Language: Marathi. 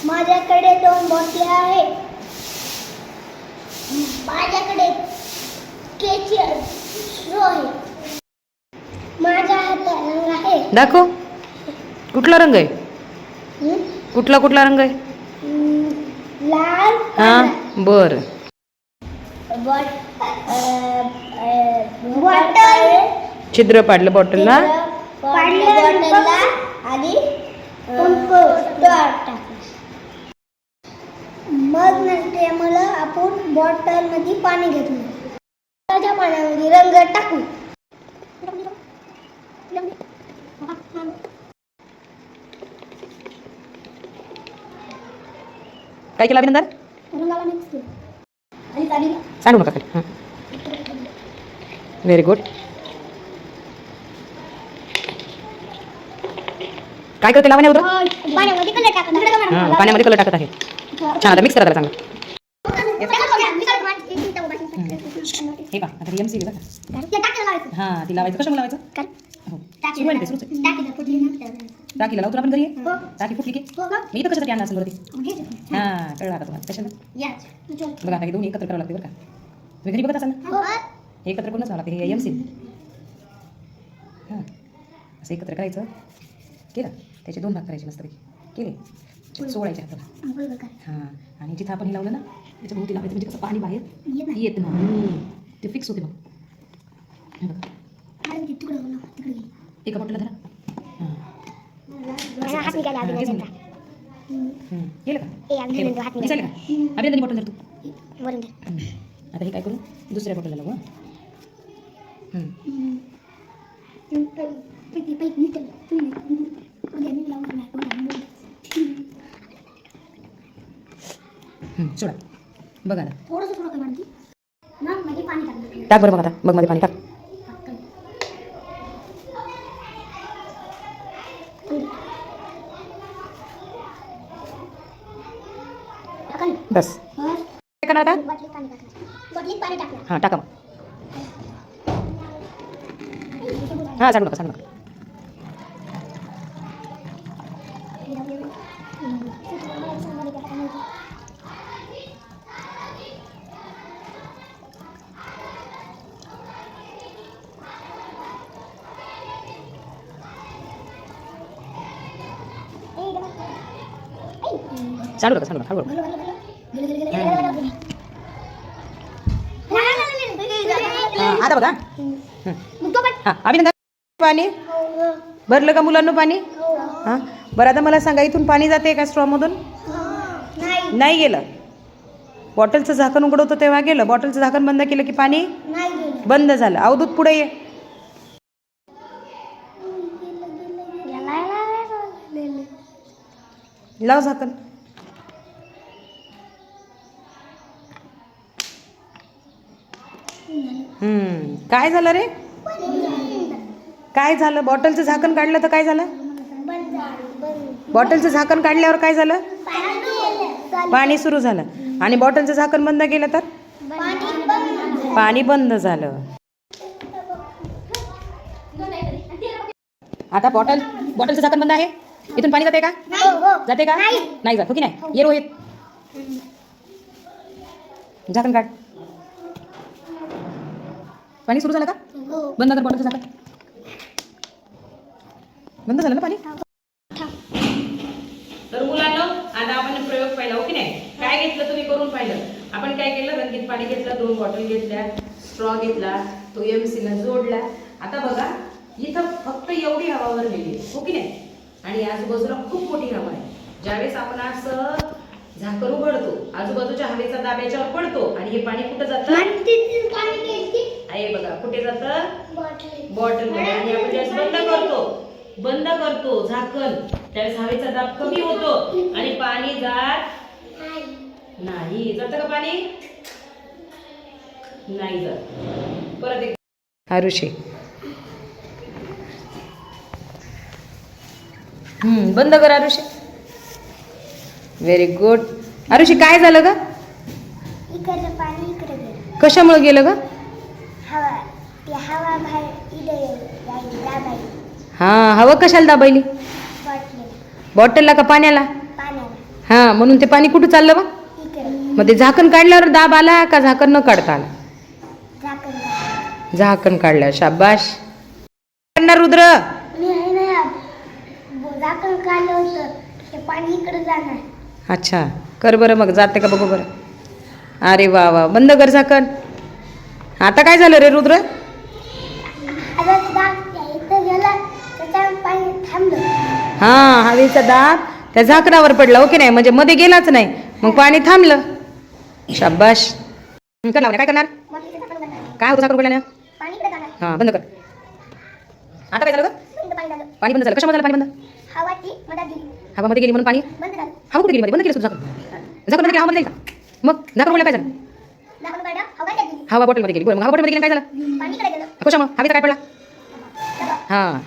माझ्याकडे 2 बॉटली आहेत. माझ्याकडे केची स्ट्रॉ आहे. माझ्या हातात रंग आहे. दाखव. कुठला रंग आहे? कुठला रंग आहे? लाल. हा बर. बॉटल छिद्र पाडलं बॉटलला आणि मग नंतर मला आपण बॉटल मध्ये पाणी घेतलं. त्याच्या पाण्यामध्ये रंग टाकू. काय केलं अभिनंदन? रंगाला मिक्स केलं आणि चालीला सांडू नका खाली. Very good. काय करते लावण्यावर? पाण्यामध्ये कलर टाकत. हां पाण्यामध्ये कलर टाकत आहे. छान. आता मिक्स करा त्याला चांगलं. हे पहा आता एमसी बघा. हां ती लावायचं. कशामुळे लावायचं? हो सुरू आहे ते सुरूच आहे. टाकीला लावतो आपण घरी. टाकी फुटली की मी इथं कशासाठी आणलं असेल वरती? हां कळलं आता तुम्हाला कशाला. बघा आता हे दोन्ही एकत्र करावं लागते बरं का. तुम्ही घरी बघत असाल ना. हे एकत्र करूनच लावावं लागते. हे एमसी. हां असं एकत्र करायचं. केलं त्याचे 2 भाग करायचे मस्तपैकी. केले सोडायचे हाताला. हां आणि जिथं आपण हे लावलं ना त्याच्या भोवती लावायचं म्हणजे कसं पाणी बाहेर येत नाही. ते फिक्स होते मग. हे बघा एका बॉटलला धरा. हां केलं का? दिसायला का? अभिनंदनी बॉटल धर तू. आता हे काय करू? दुसऱ्या बॉटलला लावू. सोडा बघा आता. टाक बरं. बघ आता बघ मध्ये पाणी टाक. बस काय करणार आता? हां टाका मग. हां सांगू नका. सांडू नका हळूहळू. आता बघा. हां अभिनंदन पाणी भरलं का मुलांना पाणी? हां बरं आता मला सांगा इथून पाणी जाते का स्ट्रॉमधून? नाही गेलं. बॉटलचं झाकण उघडवतो तेव्हा गेलं. बॉटलचं झाकण बंद केलं की पाणी बंद झालं. अवधूत पुढे ये. लाव झाकण. काय झालं रे? काय झालं? बॉटलचं झाकण काढलं तर काय झालं? बॉटलचं झाकण काढल्यावर काय झालं? पाणी सुरू झालं. आणि बॉटलचं झाकण बंद केलं तर पाणी बंद झालं. आता बॉटलचं झाकण बंद आहे. इथून पाणी जाते का? जाते का? नाही जात. हो की नाही? ये रोहित झाकण काढ. पाणी सुरू झालं का? बंद कर बॉटलचं झाकण. बंद झालं ना पाणी. तर मुलांनो आता आपण प्रयोग पाहिला. हो की नाही? काय घेतलं तुम्ही करून पाहिलं. आपण काय केलं? रंगीत पाणी घेतलं. 2 बॉटल घेतल्या. स्ट्रॉ घेतला. तो एमसीला जोडला. आता बघा इथं फक्त एवढी हवा भरलेली आहे. हो की नाही? आणि आजूबाजूला खूप मोठी हवा आहे. ज्यावेळेस आपण असं झाकण उघडतो आजूबाजूच्या हवेचा दाब याच्यावर पडतो आणि हे पाणी कुठं जातं? आहे बघा कुठे जातं? बॉटल मध्ये. आणि आपण ज्यावेळेस बंद करतो झाकण त्यावेळेस हवेचा दाब कमी होतो आणि पाणी जात नाही. जातं का पाणी? नाही जात. परत एक आरुषी बंद कर आरुषी. Very good. आरुषी काय झालं ग? कशामुळे गेलं ग? हा हवा कशाला दाबायली? बॉटलला का पाण्याला? हां, म्हणून ते पाणी कुठं चाललं बा? इकडे मग ते झाकण काढल्यावर दाब आला का झाकण न काढता आला? झाकण काढ. झाकण काढलं, शाबाश. करणार रुद्र? मी आहे ना झाकण काढलं होतं ते पाणी इकडे जाणार. अच्छा, कर बरं मग, जाते का बघू बरं. अरे वा वा, बंद कर झाकण. आता काय झालं रे रुद्र? आता दाब इथं गेला त्याच्यावर पाणी थांबलं. हां, हवेचा दाब त्या झाकणावर पडला, ओके नाही, म्हणजे मध्ये गेलाच नाही, मग पाणी थांबलं. शाबाश. कर लावण्या, काय करणार? मग तिथे झाकण करणार. काय होतं झाकण उघडल्यानं? पाणी इकडे जाणार. हां, बंद कर. आता काय झालं ग? इथं पाणी झालं. पाणी बंद झालं. कशामुळे झालं पाणी बंद? हवा ती मधात गेली. हवामध्ये गेली म्हणून पाणी बंद झालं. हवा कुठे गेली मध्ये? बंद केलं तुझं झाकण. झाकण बंद केलं, हवामध्ये जाईल का? मग झाकण उघडलं काय झालं? झाकण काढलं, हवा त्यात गेली. हवा बॉटलमध्ये गेली. बरं, मग हवा बॉटलमध्ये गेली काय झालं? पाणी इकडे गेलं. कशामुळे? हवेचा काय पडला? दबाव. हां,